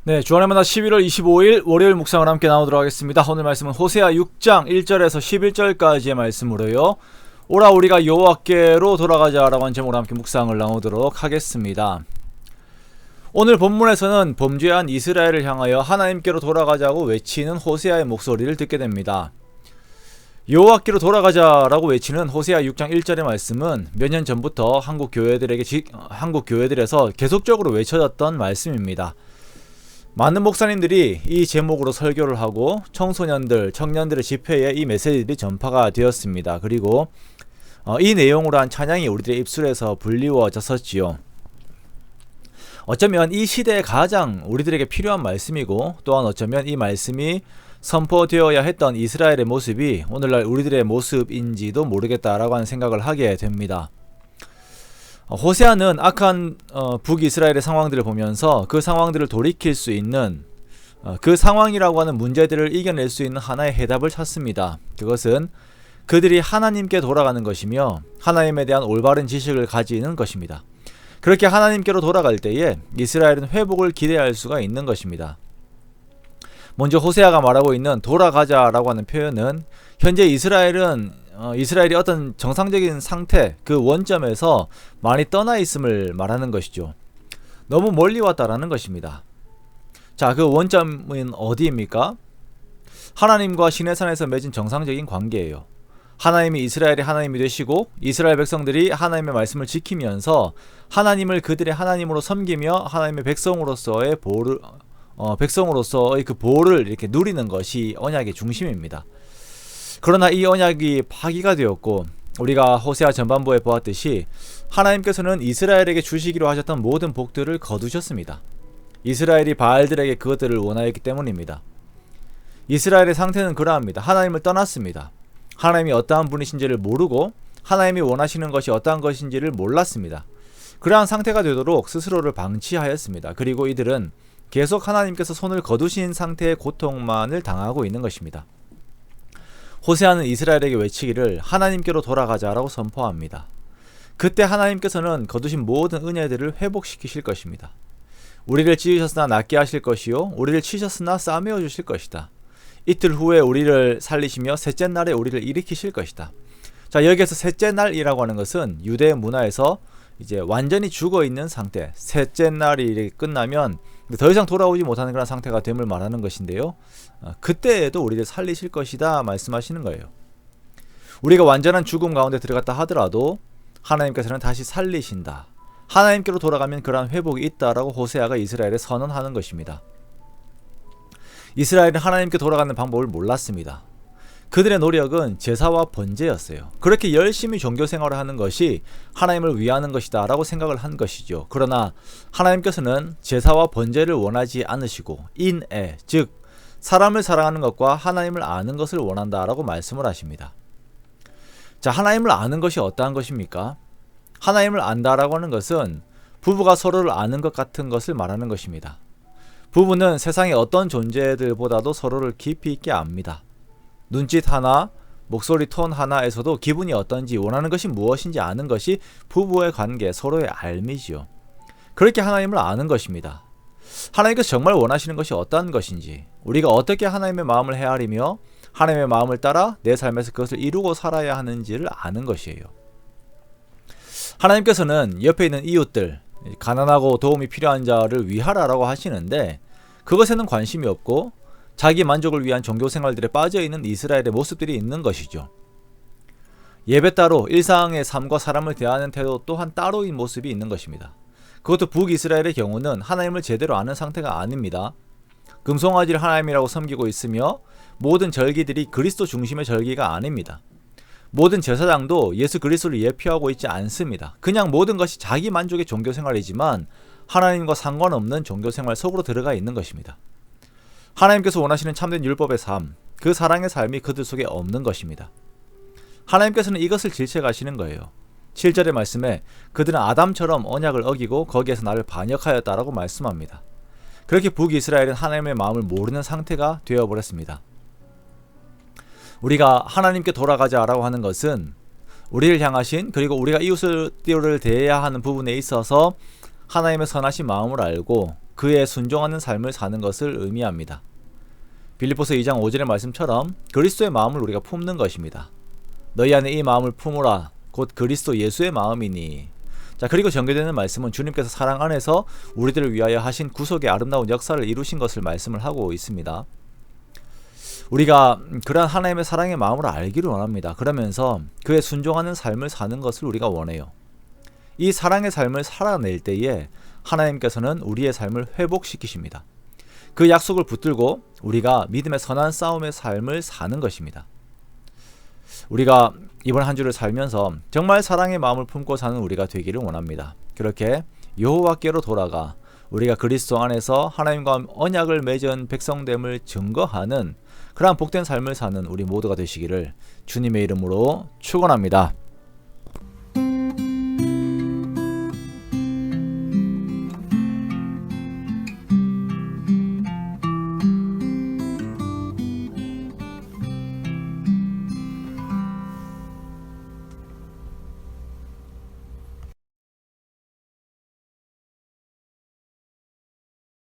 네, 주안의 만나 11월 25일 월요일 묵상을 함께 나누도록 하겠습니다. 오늘 말씀은 호세아 6장 1절에서 11절까지의 말씀으로요. 오라 우리가 여호와께로 돌아가자라고 하는 제목으로 함께 묵상을 나누도록 하겠습니다. 오늘 본문에서는 범죄한 이스라엘을 향하여 하나님께로 돌아가자고 외치는 호세아의 목소리를 듣게 됩니다. 여호와께로 돌아가자라고 외치는 호세아 6장 1절의 말씀은 몇 년 전부터 한국 교회들에서 계속적으로 외쳐졌던 말씀입니다. 많은 목사님들이 이 제목으로 설교를 하고 청소년들, 청년들의 집회에 이 메시지들이 전파가 되었습니다. 그리고 이 내용으로 한 찬양이 우리들의 입술에서 불리워졌었지요. 어쩌면 이 시대에 가장 우리들에게 필요한 말씀이고, 또한 어쩌면 이 말씀이 선포되어야 했던 이스라엘의 모습이 오늘날 우리들의 모습인지도 모르겠다라고 하는 생각을 하게 됩니다. 호세아는 악한 북이스라엘의 상황들을 보면서 그 상황들을 돌이킬 수 있는 그 상황이라고 하는 문제들을 이겨낼 수 있는 하나의 해답을 찾습니다. 그것은 그들이 하나님께 돌아가는 것이며 하나님에 대한 올바른 지식을 가지는 것입니다. 그렇게 하나님께로 돌아갈 때에 이스라엘은 회복을 기대할 수가 있는 것입니다. 먼저 호세아가 말하고 있는 돌아가자라고 하는 표현은 현재 이스라엘이 어떤 정상적인 상태, 그 원점에서 많이 떠나 있음을 말하는 것이죠. 너무 멀리 왔다라는 것입니다. 자, 그 원점은 어디입니까? 하나님과 시내산에서 맺은 정상적인 관계예요. 하나님이 이스라엘의 하나님이 되시고 이스라엘 백성들이 하나님의 말씀을 지키면서 하나님을 그들의 하나님으로 섬기며 하나님의 백성으로서의 그 보호를 이렇게 누리는 것이 언약의 중심입니다. 그러나 이 언약이 파기가 되었고, 우리가 호세아 전반부에 보았듯이 하나님께서는 이스라엘에게 주시기로 하셨던 모든 복들을 거두셨습니다. 이스라엘이 바알들에게 그것들을 원하였기 때문입니다. 이스라엘의 상태는 그러합니다. 하나님을 떠났습니다. 하나님이 어떠한 분이신지를 모르고 하나님이 원하시는 것이 어떠한 것인지를 몰랐습니다. 그러한 상태가 되도록 스스로를 방치하였습니다. 그리고 이들은 계속 하나님께서 손을 거두신 상태의 고통만을 당하고 있는 것입니다. 호세아는 이스라엘에게 외치기를 하나님께로 돌아가자라고 선포합니다. 그때 하나님께서는 거두신 모든 은혜들을 회복시키실 것입니다. 우리를 찌으셨으나 낫게 하실 것이요 우리를 치셨으나 싸매어 주실 것이다. 이틀 후에 우리를 살리시며 셋째 날에 우리를 일으키실 것이다. 자, 여기에서 셋째 날이라고 하는 것은 유대 문화에서 이제 완전히 죽어 있는 상태, 셋째 날이 끝나면 더 이상 돌아오지 못하는 그런 상태가 됨을 말하는 것인데요. 그때에도 우리를 살리실 것이다 말씀하시는 거예요. 우리가 완전한 죽음 가운데 들어갔다 하더라도 하나님께서는 다시 살리신다. 하나님께로 돌아가면 그러한 회복이 있다라고 호세아가 이스라엘에 선언하는 것입니다. 이스라엘은 하나님께 돌아가는 방법을 몰랐습니다. 그들의 노력은 제사와 번제였어요. 그렇게 열심히 종교 생활을 하는 것이 하나님을 위하는 것이다 라고 생각을 한 것이죠. 그러나 하나님께서는 제사와 번제를 원하지 않으시고 인애, 즉 사람을 사랑하는 것과 하나님을 아는 것을 원한다라고 말씀을 하십니다. 자, 하나님을 아는 것이 어떠한 것입니까? 하나님을 안다라고 하는 것은 부부가 서로를 아는 것 같은 것을 말하는 것입니다. 부부는 세상의 어떤 존재들보다도 서로를 깊이 있게 압니다. 눈짓 하나, 목소리 톤 하나에서도 기분이 어떤지, 원하는 것이 무엇인지 아는 것이 부부의 관계, 서로의 알미지요. 그렇게 하나님을 아는 것입니다. 하나님께서 정말 원하시는 것이 어떠한 것인지, 우리가 어떻게 하나님의 마음을 헤아리며 하나님의 마음을 따라 내 삶에서 그것을 이루고 살아야 하는지를 아는 것이에요. 하나님께서는 옆에 있는 이웃들, 가난하고 도움이 필요한 자를 위하라라고 하시는데 그것에는 관심이 없고 자기 만족을 위한 종교 생활들에 빠져있는 이스라엘의 모습들이 있는 것이죠. 예배 따로 일상의 삶과 사람을 대하는 태도 또한 따로인 모습이 있는 것입니다. 그것도 북이스라엘의 경우는 하나님을 제대로 아는 상태가 아닙니다. 금송아지를 하나님이라고 섬기고 있으며 모든 절기들이 그리스도 중심의 절기가 아닙니다. 모든 제사장도 예수 그리스도를 예표하고 있지 않습니다. 그냥 모든 것이 자기 만족의 종교 생활이지만 하나님과 상관없는 종교 생활 속으로 들어가 있는 것입니다. 하나님께서 원하시는 참된 율법의 삶, 그 사랑의 삶이 그들 속에 없는 것입니다. 하나님께서는 이것을 질책하시는 거예요. 7절의 말씀에 그들은 아담처럼 언약을 어기고 거기에서 나를 반역하였다라고 말씀합니다. 그렇게 북이스라엘은 하나님의 마음을 모르는 상태가 되어버렸습니다. 우리가 하나님께 돌아가자라고 하는 것은 우리를 향하신, 그리고 우리가 이웃을 대해야 하는 부분에 있어서 하나님의 선하신 마음을 알고 그에 순종하는 삶을 사는 것을 의미합니다. 빌립보서 2장 5절의 말씀처럼 그리스도의 마음을 우리가 품는 것입니다. 너희 안에 이 마음을 품으라 곧 그리스도 예수의 마음이니. 자, 그리고 전개되는 말씀은 주님께서 사랑 안에서 우리들을 위하여 하신 구속의 아름다운 역사를 이루신 것을 말씀을 하고 있습니다. 우리가 그러한 하나님의 사랑의 마음을 알기를 원합니다. 그러면서 그에 순종하는 삶을 사는 것을 우리가 원해요. 이 사랑의 삶을 살아낼 때에 하나님께서는 우리의 삶을 회복시키십니다. 그 약속을 붙들고 우리가 믿음의 선한 싸움의 삶을 사는 것입니다. 우리가 이번 한 주를 살면서 정말 사랑의 마음을 품고 사는 우리가 되기를 원합니다. 그렇게 여호와께로 돌아가 우리가 그리스도 안에서 하나님과 언약을 맺은 백성됨을 증거하는 그러한 복된 삶을 사는 우리 모두가 되시기를 주님의 이름으로 축원합니다.